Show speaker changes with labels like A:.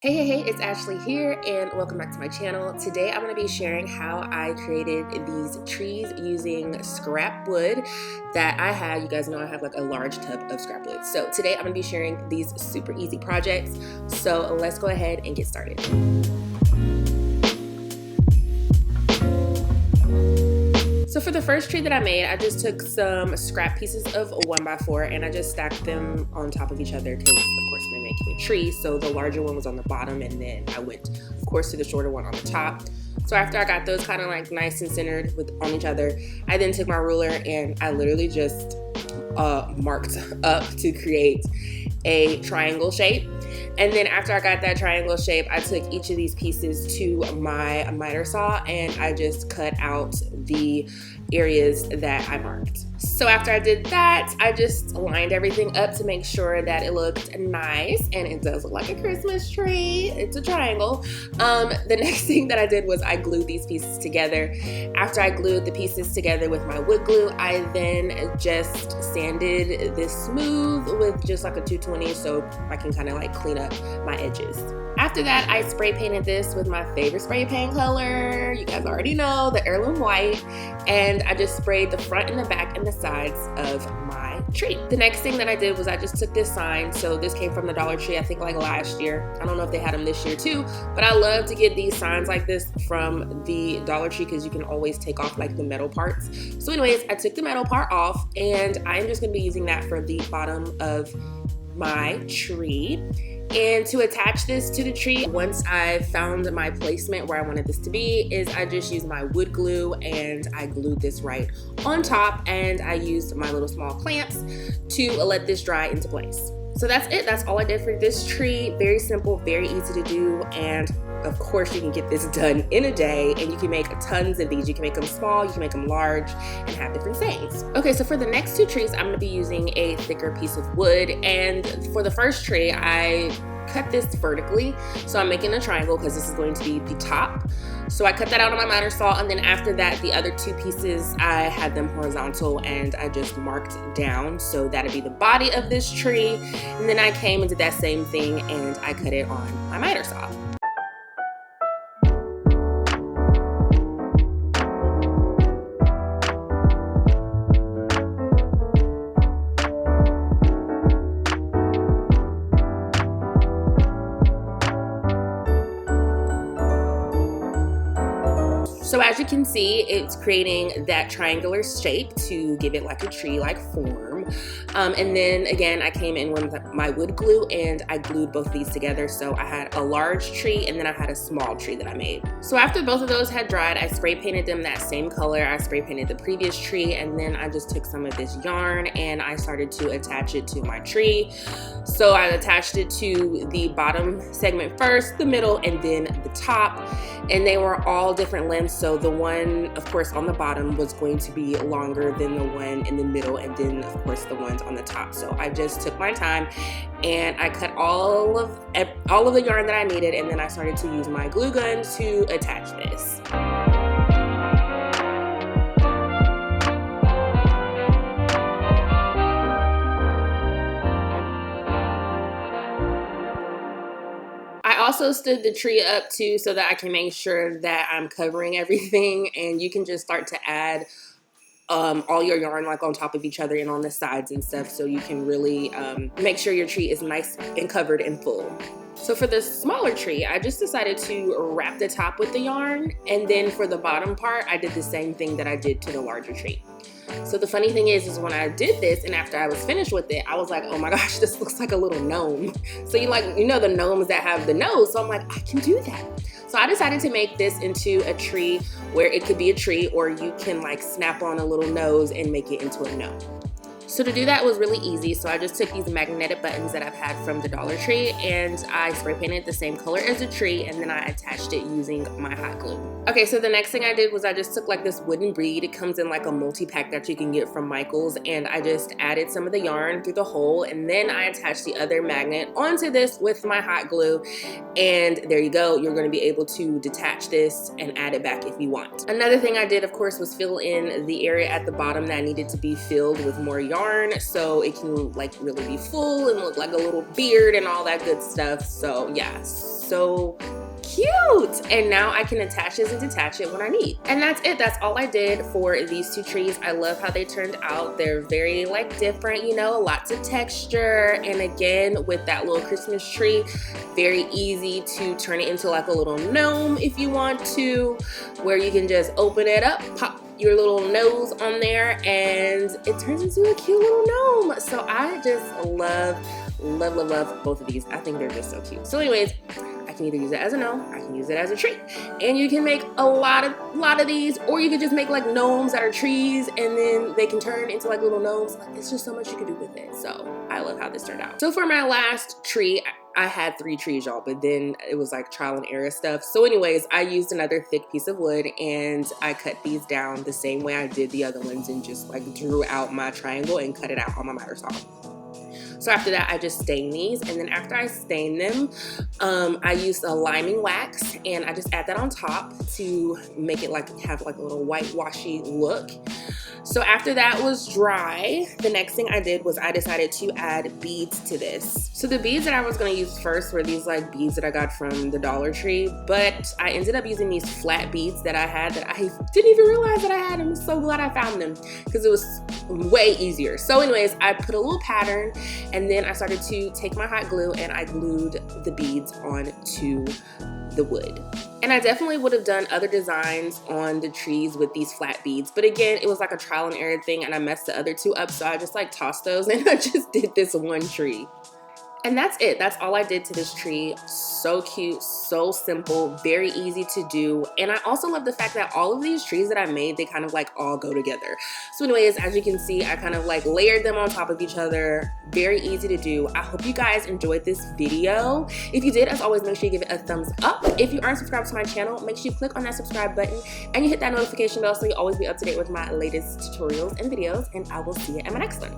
A: Hey, it's Ashley here and welcome back to my channel. Today I'm going to be sharing how I created these trees using scrap wood that I have. You guys know I have like a large tub of scrap wood. So today I'm going to be sharing these super easy projects. So let's go ahead and get started. So for the first tree that I made, I just took some scrap pieces of 1x4 and I just stacked them on top of each other because, of course, I'm making a tree. So the larger one was on the bottom and then I went, of course, to the shorter one on the top. So after I got those kind of like nice and centered on each other, I then took my ruler and I literally just marked up to create a triangle shape. And then after I got that triangle shape, I took each of these pieces to my miter saw and I just cut out the areas that I marked. So after I did that, I just lined everything up to make sure that it looked nice, and it does look like a Christmas tree. It's a triangle. The next thing that I did was I glued these pieces together. After I glued the pieces together with my wood glue, I then just sanded this smooth with just like a 220 so I can kind of like clean up my edges. After that, I spray painted this with my favorite spray paint color. You guys already know, the heirloom white. And I just sprayed the front and the back and the sides of my tree. The next thing that I did was I just took this sign. So this came from the Dollar Tree, I think like last year. I don't know if they had them this year too, but I love to get these signs like this from the Dollar Tree because you can always take off like the metal parts. So anyways, I took the metal part off and I'm just gonna be using that for the bottom of my tree. And to attach this to the tree, once I found my placement where I wanted this to be, is I just used my wood glue and I glued this right on top, and I used my little small clamps to let this dry into place. So that's it. That's all I did for this tree. Very simple, very easy to do, and of course you can get this done in a day, and you can make tons of these. You can make them small, you can make them large, and have different sayings. Okay, so for the next two trees, I'm gonna be using a thicker piece of wood, and for the first tree, I cut this vertically. So I'm making a triangle because this is going to be the top. So I cut that out on my miter saw, and then after that, the other two pieces, I had them horizontal and I just marked down. So that'd be the body of this tree. And then I came and did that same thing and I cut it on my miter saw. So as you can see, it's creating that triangular shape to give it like a tree-like form. And then again, I came in with my wood glue and I glued both these together. So I had a large tree and then I had a small tree that I made. So after both of those had dried, I spray painted them that same color. I spray painted the previous tree, and then I just took some of this yarn and I started to attach it to my tree. So I attached it to the bottom segment first, the middle, and then the top. And they were all different lengths. So the one, of course, on the bottom was going to be longer than the one in the middle, and then of course the ones on the top. So I just took my time and I cut all of the yarn that I needed, and then I started to use my glue gun to attach this. I also stood the tree up too so that I can make sure that I'm covering everything, and you can just start to add all your yarn like on top of each other and on the sides and stuff, so you can really make sure your tree is nice and covered and full. So for the smaller tree, I just decided to wrap the top with the yarn, and then for the bottom part, I did the same thing that I did to the larger tree. So the funny thing is when I did this and after I was finished with it, I was like, oh my gosh, this looks like a little gnome. So you know the gnomes that have the nose, so I'm like, I can do that. So I decided to make this into a tree where it could be a tree, or you can like snap on a little nose and make it into a gnome. So to do that was really easy. So I just took these magnetic buttons that I've had from the Dollar Tree and I spray painted the same color as the tree, and then I attached it using my hot glue. Okay, so the next thing I did was I just took like this wooden bead. It comes in like a multi-pack that you can get from Michael's, and I just added some of the yarn through the hole, and then I attached the other magnet onto this with my hot glue, and there you go. You're going to be able to detach this and add it back if you want. Another thing I did, of course, was fill in the area at the bottom that needed to be filled with more yarn. yarn so it can like really be full and look like a little beard and all that good stuff. So yeah, so cute. And now I can attach this and detach it when I need. And that's it. That's all I did for these two trees. I love how they turned out. They're very like different, you know, lots of texture. And again, with that little Christmas tree, very easy to turn it into like a little gnome if you want to, where you can just open it up, pop your little nose on there, and it turns into a cute little gnome. So I just love both of these. I think they're just so cute. So anyways, I can either use it as a gnome, I can use it as a tree. And you can make a lot of these, or you could just make like gnomes that are trees and then they can turn into like little gnomes. Like, it's just so much you can do with it. So I love how this turned out. So for my last tree, I had 3 trees, y'all, but then it was like trial and error stuff. So anyways, I used another thick piece of wood and I cut these down the same way I did the other ones and just like drew out my triangle and cut it out on my miter saw. So after that, I just stain these, and then after I stain them, I used a liming wax, and I just add that on top to make it like have like a little whitewashy look. So after that was dry, the next thing I did was I decided to add beads to this. So the beads that I was gonna use first were these like beads that I got from the Dollar Tree, but I ended up using these flat beads that I had that I didn't even realize that I had. I'm so glad I found them because it was way easier. So anyways, I put a little pattern, and then I started to take my hot glue and I glued the beads onto the wood. And I definitely would have done other designs on the trees with these flat beads, but again, it was like a trial and error thing and I messed the other 2 up, so I just like tossed those and I just did this one tree. And that's it. That's all I did to this tree. So cute, so simple, very easy to do. And I also love the fact that all of these trees that I made, they kind of like all go together. So anyways, as you can see, I kind of like layered them on top of each other. Very easy to do. I hope you guys enjoyed this video. If you did, as always, make sure you give it a thumbs up. If you aren't subscribed to my channel, make sure you click on that subscribe button and you hit that notification bell so you'll always be up to date with my latest tutorials and videos. And I will see you in my next one.